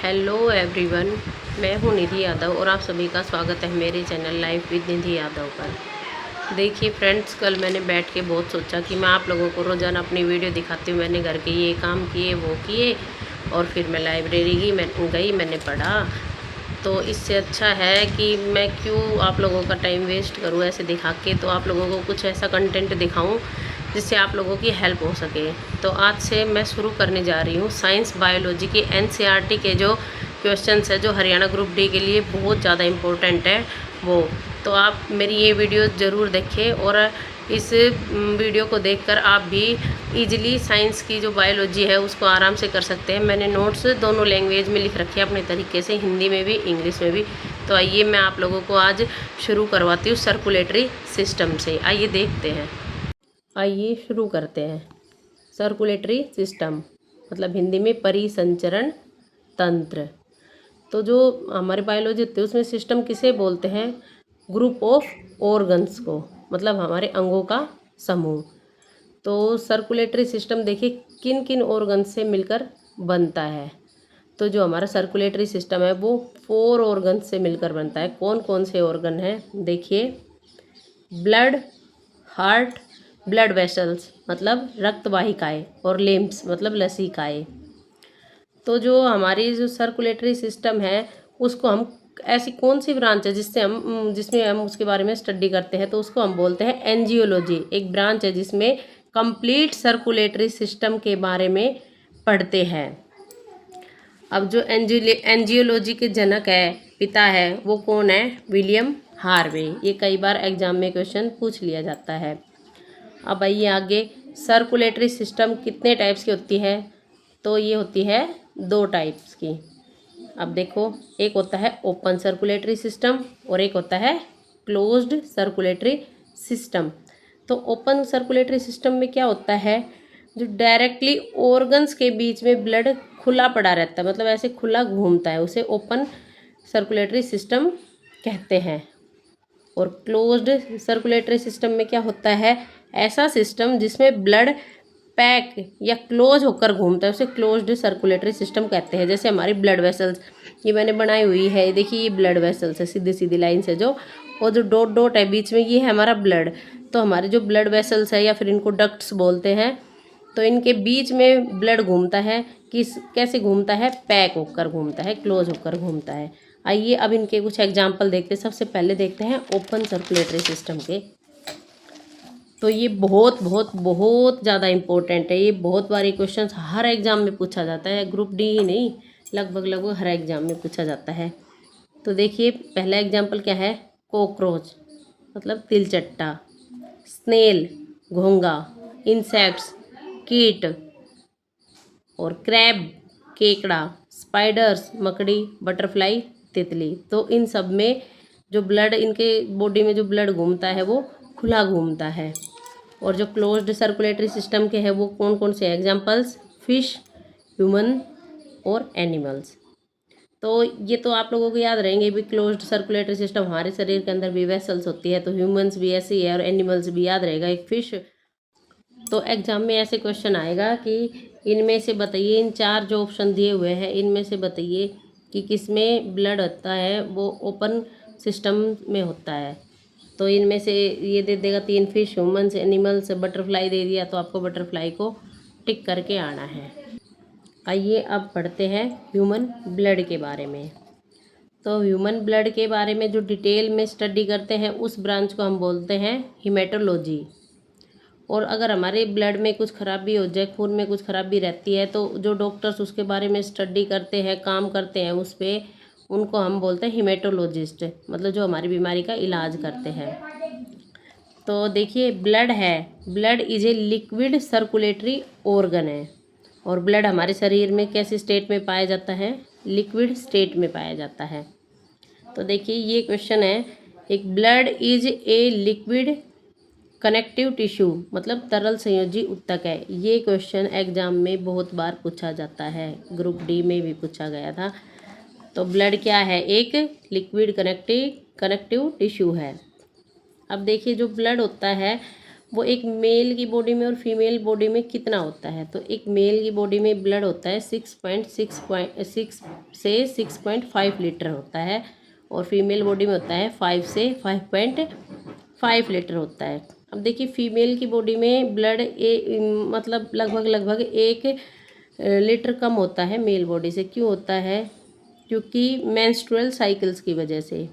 Hello everyone, मैं हूं निधि यादव और आप सभी का स्वागत है मेरे चैनल लाइफ विद निधि यादव पर। देखिए फ्रेंड्स, कल मैंने बैठ के बहुत सोचा कि मैं आप लोगों को रोज़ाना अपनी वीडियो दिखाती हूँ। मैंने घर के ये काम किए, वो किए, और फिर मैं लाइब्रेरी मैंने पढ़ा। तो इससे अच्छा है कि मैं क्यों आप लोगों का टाइम वेस्ट करूँ ऐसे दिखा के। तो आप लोगों को कुछ ऐसा कंटेंट दिखाऊँ जिससे आप लोगों की हेल्प हो सके। तो आज से मैं शुरू करने जा रही हूँ साइंस बायोलॉजी के एनसीईआरटी के जो क्वेश्चंस है, जो हरियाणा ग्रुप डी के लिए बहुत ज़्यादा इम्पोर्टेंट है वो। तो आप मेरी ये वीडियो ज़रूर देखें और इस वीडियो को देखकर आप भी इजीली साइंस की जो बायोलॉजी है उसको आराम से कर सकते हैं। मैंने नोट्स दोनों लैंग्वेज में लिख रखे हैं अपने तरीके से, हिंदी में भी इंग्लिश में भी। तो आइए मैं आप लोगों को आज शुरू करवाती हूँ सर्कुलेटरी सिस्टम से। आइए देखते हैं। आइए शुरू करते हैं। सर्कुलेटरी सिस्टम मतलब हिंदी में परिसंचरण तंत्र। तो जो हमारी बायोलॉजी होती है उसमें सिस्टम किसे बोलते हैं? ग्रुप ऑफ ऑर्गन्स को, मतलब हमारे अंगों का समूह। तो सर्कुलेटरी सिस्टम देखिए किन किन ऑर्गन्स से मिलकर बनता है। तो जो हमारा सर्कुलेटरी सिस्टम है वो 4 ऑर्गन्स से मिलकर बनता है। कौन कौन से ऑर्गन हैं देखिए? ब्लड, हार्ट, ब्लड वेसल्स मतलब रक्त वाहिकाएँ, और लिम्स मतलब लसीकाएँ। तो जो हमारी जो सर्कुलेटरी सिस्टम है उसको हम ऐसी कौन सी ब्रांच है जिसमें हम उसके बारे में स्टडी करते हैं, तो उसको हम बोलते हैं एंजियोलॉजी। एक ब्रांच है जिसमें कंप्लीट सर्कुलेटरी सिस्टम के बारे में पढ़ते हैं। अब जो एंजियोलॉजी के जनक है, पिता है, वो कौन है? William Harvey. ये कई बार एग्जाम में क्वेश्चन पूछ लिया जाता है। अब आइए आगे, सर्कुलेटरी सिस्टम कितने टाइप्स की होती है? तो ये होती है 2 टाइप्स की। अब देखो, एक होता है ओपन सर्कुलेटरी सिस्टम और एक होता है क्लोज्ड सर्कुलेटरी सिस्टम। तो ओपन सर्कुलेटरी सिस्टम में क्या होता है? जो डायरेक्टली ऑर्गन्स के बीच में ब्लड खुला पड़ा रहता है, मतलब ऐसे खुला घूमता है, उसे ओपन सर्कुलेटरी सिस्टम कहते हैं। और क्लोज्ड सर्कुलेटरी सिस्टम में क्या होता है? ऐसा सिस्टम जिसमें ब्लड पैक या क्लोज होकर घूमता है, उसे क्लोज्ड सर्कुलेटरी सिस्टम कहते हैं। जैसे हमारी ब्लड वेसल्स, ये मैंने बनाई हुई है, देखिए ये ब्लड वेसल्स है, सीधी सीधी लाइन से जो, और जो डॉट डॉट है बीच में, ये है हमारा ब्लड। तो हमारे जो ब्लड वेसल्स है, या फिर इनको डक्ट्स बोलते हैं, तो इनके बीच में ब्लड घूमता है। कैसे घूमता है? पैक होकर घूमता है, क्लोज होकर घूमता है। आइए अब इनके कुछ एग्जाम्पल देखते हैं। सबसे पहले देखते हैं ओपन सर्कुलेटरी सिस्टम के। तो ये बहुत बहुत बहुत ज़्यादा इम्पोर्टेंट है। ये बहुत बार क्वेश्चन हर एग्ज़ाम में पूछा जाता है, ग्रुप डी ही नहीं, लगभग हर एग्ज़ाम में पूछा जाता है। तो देखिए पहला एग्जाम्पल क्या है? कॉकरोच मतलब तिलचट्टा, स्नेल घोंघा, इंसेक्ट्स कीट, और क्रैब केकड़ा, स्पाइडर्स मकड़ी, बटरफ्लाई तितली। तो इन सब में जो ब्लड, इनके बॉडी में जो ब्लड घूमता है वो खुला घूमता है। और जो क्लोज्ड सर्कुलेटरी सिस्टम के हैं वो कौन कौन से एग्जांपल्स? फिश, ह्यूमन और एनिमल्स। तो ये तो आप लोगों को याद रहेंगे भी। क्लोज्ड सर्कुलेटरी सिस्टम, हमारे शरीर के अंदर भी वेसल्स होती है, तो ह्यूमंस भी ऐसे ही है और एनिमल्स भी याद रहेगा, एक फिश। तो एग्जाम में ऐसे क्वेश्चन आएगा कि इनमें से बताइए, इन 4 जो ऑप्शन दिए हुए हैं इनमें से बताइए कि किसमें ब्लड होता है वो ओपन सिस्टम में होता है। तो इनमें से ये दे देगा 3 फिश, ह्यूमंस, एनिमल्स, बटरफ्लाई दे दिया, तो आपको बटरफ्लाई को टिक करके आना है। आइए अब पढ़ते हैं ह्यूमन ब्लड के बारे में। तो ह्यूमन ब्लड के बारे में जो डिटेल में स्टडी करते हैं उस ब्रांच को हम बोलते हैं हीमेटोलॉजी। और अगर हमारे ब्लड में कुछ खराबी हो जाए, खून में कुछ खराबी रहती है, तो जो डॉक्टर्स उसके बारे में स्टडी करते हैं, काम करते हैं उस पर, उनको हम बोलते हैं हीमेटोलॉजिस्ट, मतलब जो हमारी बीमारी का इलाज करते हैं। तो देखिए ब्लड है, blood is a liquid circulatory organ है। और ब्लड हमारे शरीर में कैसे स्टेट में पाया जाता है? लिक्विड स्टेट में पाया जाता है। तो देखिए ये क्वेश्चन है, एक blood is a liquid connective tissue मतलब तरल संयोजी ऊतक है। ये क्वेश्चन एग्जाम में बहुत बार पूछा जाता है, ग्रुप डी में भी पूछा गया था। तो ब्लड क्या है? एक लिक्विड कनेक्टिव टिश्यू है। अब देखिए जो ब्लड होता है वो एक मेल की बॉडी में और फीमेल बॉडी में कितना होता है। तो एक मेल की बॉडी में ब्लड होता है 6.6 से 6.5 लीटर होता है, और फीमेल बॉडी में होता है 5 से 5.5 लीटर होता है। अब देखिए फीमेल की बॉडी में ब्लड मतलब लगभग 1 लीटर कम होता है मेल बॉडी से। क्यों होता है? क्योंकि मेंस्ट्रुअल साइकिल्स की वजह से,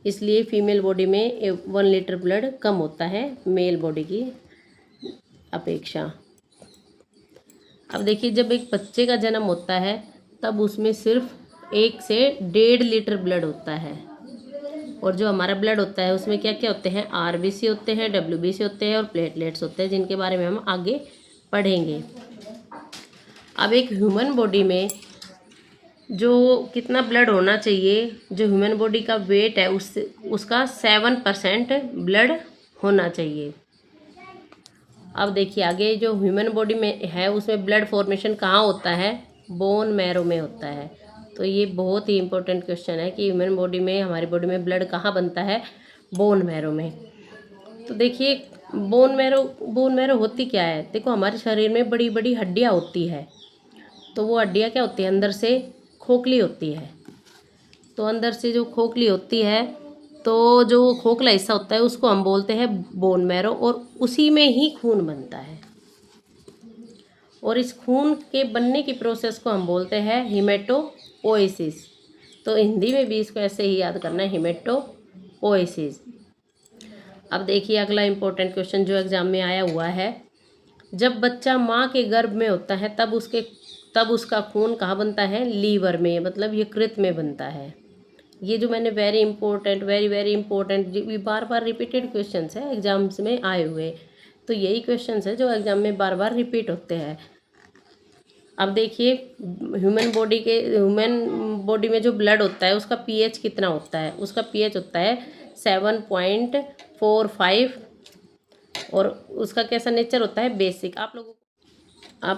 इसलिए फीमेल बॉडी में 1 लीटर ब्लड कम होता है मेल बॉडी की अपेक्षा। अब देखिए जब एक बच्चे का जन्म होता है तब उसमें सिर्फ 1 से 1.5 लीटर ब्लड होता है, और जो हमारा ब्लड होता है उसमें क्या क्या होते हैं? आरबीसी होते हैं, डब्ल्यूबीसी होते हैं और प्लेटलेट्स होते हैं, जिनके बारे में हम आगे पढ़ेंगे। अब एक ह्यूमन बॉडी में जो कितना ब्लड होना चाहिए, जो ह्यूमन बॉडी का वेट है उसका 7% ब्लड होना चाहिए। अब देखिए आगे जो ह्यूमन बॉडी में है उसमें ब्लड फॉर्मेशन कहाँ होता है? बोन मैरो में होता है। तो ये बहुत ही इंपॉर्टेंट क्वेश्चन है कि ह्यूमन बॉडी में, हमारी बॉडी में ब्लड कहाँ बनता है? बोन मैरो में। तो देखिए बोन मैरो होती क्या है? देखो हमारे शरीर में बड़ी बड़ी हड्डियाँ होती है, तो वो हड्डियाँ क्या होती है? अंदर से खोखली होती है। तो अंदर से जो खोखली होती है, तो जो खोखला हिस्सा होता है उसको हम बोलते हैं बोन मैरो, और उसी में ही खून बनता है। और इस खून के बनने की प्रोसेस को हम बोलते हैं हीमेटोपोएसिस। तो हिंदी में भी इसको ऐसे ही याद करना है, हीमेटोपोएसिस। अब देखिए अगला इम्पोर्टेंट क्वेश्चन जो एग्जाम में आया हुआ है, जब बच्चा माँ के गर्भ में होता है तब उसका खून कहाँ बनता है? लीवर में, मतलब यकृत में बनता है। ये जो मैंने वेरी इंपॉर्टेंट ये बार बार रिपीटेड क्वेश्चंस है एग्जाम्स में आए हुए, तो यही क्वेश्चंस है जो एग्जाम में बार बार रिपीट होते हैं। अब देखिए ह्यूमन बॉडी में जो ब्लड होता है उसका पीएच कितना होता है? उसका पीएच होता है 7.45, और उसका कैसा नेचर होता है? बेसिक। आप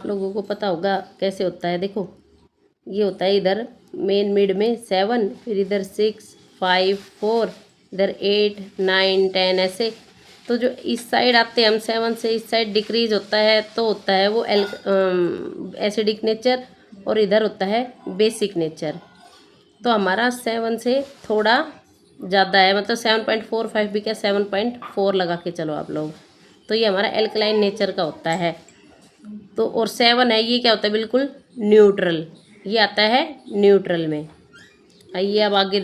लोगों को पता होगा कैसे होता है। देखो ये होता है इधर मेन मिड में 7, फिर इधर 6, 5, 4, इधर 8, 9, 10 ऐसे। तो जो इस साइड आते हैं हम 7 से इस साइड डिक्रीज होता है, तो होता है वो एसिडिक नेचर, और इधर होता है बेसिक नेचर। तो हमारा 7 से थोड़ा ज़्यादा है, मतलब 7.45 भी क्या, 7.4 लगा के चलो आप लोग। तो ये हमारा एल्कलाइन नेचर का होता है। तो और 7 है, ये क्या होता है? बिल्कुल न्यूट्रल, ये आता है न्यूट्रल में। आइए अब आगे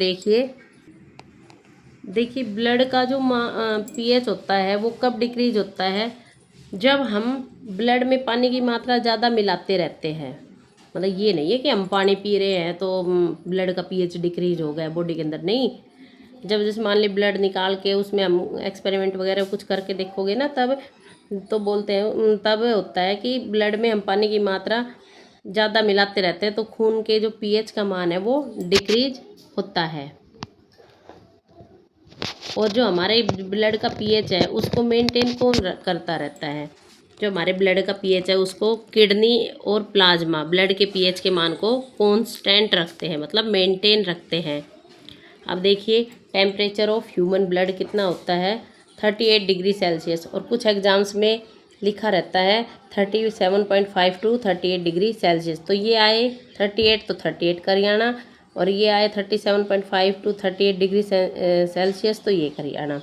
देखिए ब्लड का जो पीएच होता है वो कब डिक्रीज होता है? जब हम ब्लड में पानी की मात्रा ज़्यादा मिलाते रहते हैं। मतलब ये नहीं है कि हम पानी पी रहे हैं तो ब्लड का पीएच डिक्रीज हो गया बॉडी के अंदर, नहीं। जब जैसे मान ली ब्लड निकाल के उसमें हम एक्सपेरिमेंट वगैरह कुछ करके देखोगे ना, तब तो बोलते हैं, तब होता है कि ब्लड में हम पानी की मात्रा ज़्यादा मिलाते रहते हैं तो खून के जो पीएच का मान है वो डिक्रीज होता है। और जो हमारे ब्लड का पीएच है उसको मेंटेन कौन करता रहता है? जो हमारे ब्लड का पीएच है उसको किडनी और प्लाज्मा ब्लड के पीएच के मान को कांस्टेंट रखते हैं, मतलब मेंटेन रखते हैं। अब देखिए टेम्परेचर ऑफ ह्यूमन ब्लड कितना होता है? 38 डिग्री सेल्सियस, और कुछ एग्जाम्स में लिखा रहता है 37.5 टू 38 डिग्री सेल्सियस। तो ये आए 38 तो 38 करियाना, और ये आए 37.5 टू 38 डिग्री सेल्सियस, तो ये करियाना।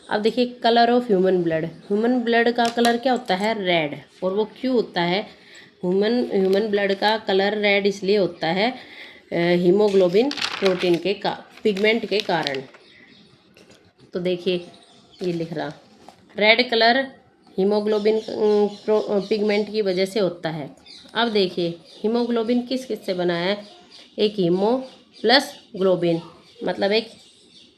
अब देखिए कलर ऑफ ह्यूमन ब्लड का कलर क्या होता है? रेड। और वो क्यों होता है? ह्यूमन ब्लड का कलर रेड इसलिए होता है हीमोग्लोबिन प्रोटीन के पिगमेंट के कारण। तो देखिए ये लिख रहा, रेड कलर हीमोग्लोबिन पिगमेंट की वजह से होता है। अब देखिए हीमोग्लोबिन किस से बना है? एक हीमो प्लस ग्लोबिन, मतलब एक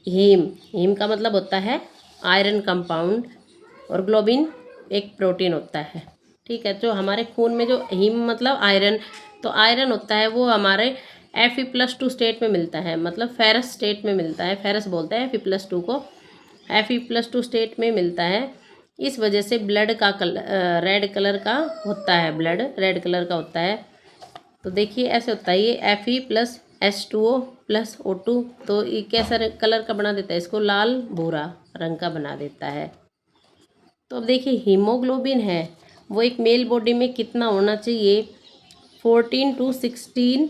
हीम का मतलब होता है आयरन कंपाउंड, और ग्लोबिन एक प्रोटीन होता है। ठीक है, जो हमारे खून में जो हीम मतलब आयरन, तो आयरन होता है वो हमारे Fe+2 स्टेट में मिलता है, मतलब फेरस स्टेट में मिलता है। फेरस बोलते हैं Fe+2 को, Fe+2 स्टेट में मिलता है। इस वजह से ब्लड का कलर रेड कलर का होता है, ब्लड रेड कलर का होता है। तो देखिए ऐसे होता है ये Fe+H2O+O2, तो ये कैसा कलर का बना देता है? इसको लाल भूरा रंग का बना देता है। तो अब देखिए हीमोग्लोबिन है वो एक मेल बॉडी में कितना होना चाहिए, 14 to 16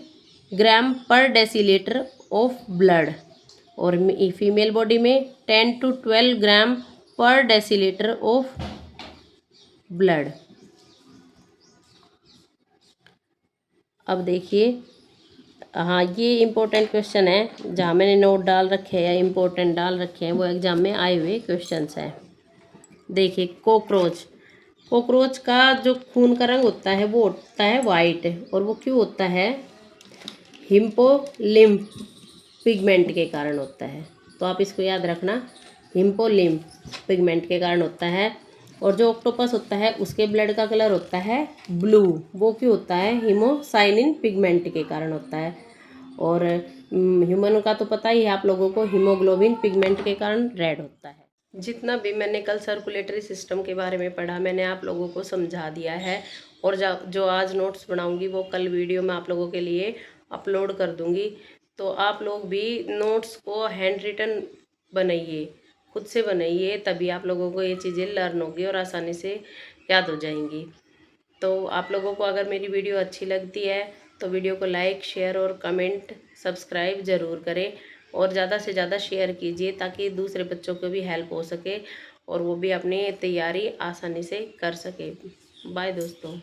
ग्राम पर डेसीलीटर ऑफ ब्लड, और फीमेल बॉडी में 10 to 12 ग्राम पर डेसीलीटर ऑफ ब्लड। अब देखिए, हाँ ये इम्पोर्टेंट क्वेश्चन है, जहाँ मैंने नोट डाल रखे हैं या इम्पोर्टेंट डाल रखे हैं वो एग्जाम में आए हुए क्वेश्चंस हैं। देखिए कॉकरोच का जो खून का रंग होता है वो होता है वाइट, और वो क्यों होता है, हिम्पोलिम्फ पिगमेंट के कारण होता है। तो आप इसको याद रखना, हिम्पोलिम्फ पिगमेंट के कारण होता है। और जो ऑक्टोपस होता है उसके ब्लड का कलर होता है ब्लू, वो क्यों होता है, हीमोसाइनिन पिगमेंट के कारण होता है। और ह्यूमन का तो पता ही है आप लोगों को, हीमोग्लोबिन पिगमेंट के कारण रेड होता है। जितना भी मैंने कल सर्कुलेटरी सिस्टम के बारे में पढ़ा मैंने आप लोगों को समझा दिया है, और जो आज नोट्स बनाऊंगी वो कल वीडियो में आप लोगों के लिए अपलोड कर दूंगी। तो आप लोग भी नोट्स को हैंड रिटन बनाइए, खुद से बनाइए, तभी आप लोगों को ये चीज़ें लर्न होगी और आसानी से याद हो जाएंगी। तो आप लोगों को अगर मेरी वीडियो अच्छी लगती है तो वीडियो को लाइक, शेयर और कमेंट, सब्सक्राइब ज़रूर करें, और ज़्यादा से ज़्यादा शेयर कीजिए ताकि दूसरे बच्चों को भी हेल्प हो सके और वो भी अपनी तैयारी आसानी से कर सके। बाय दोस्तों।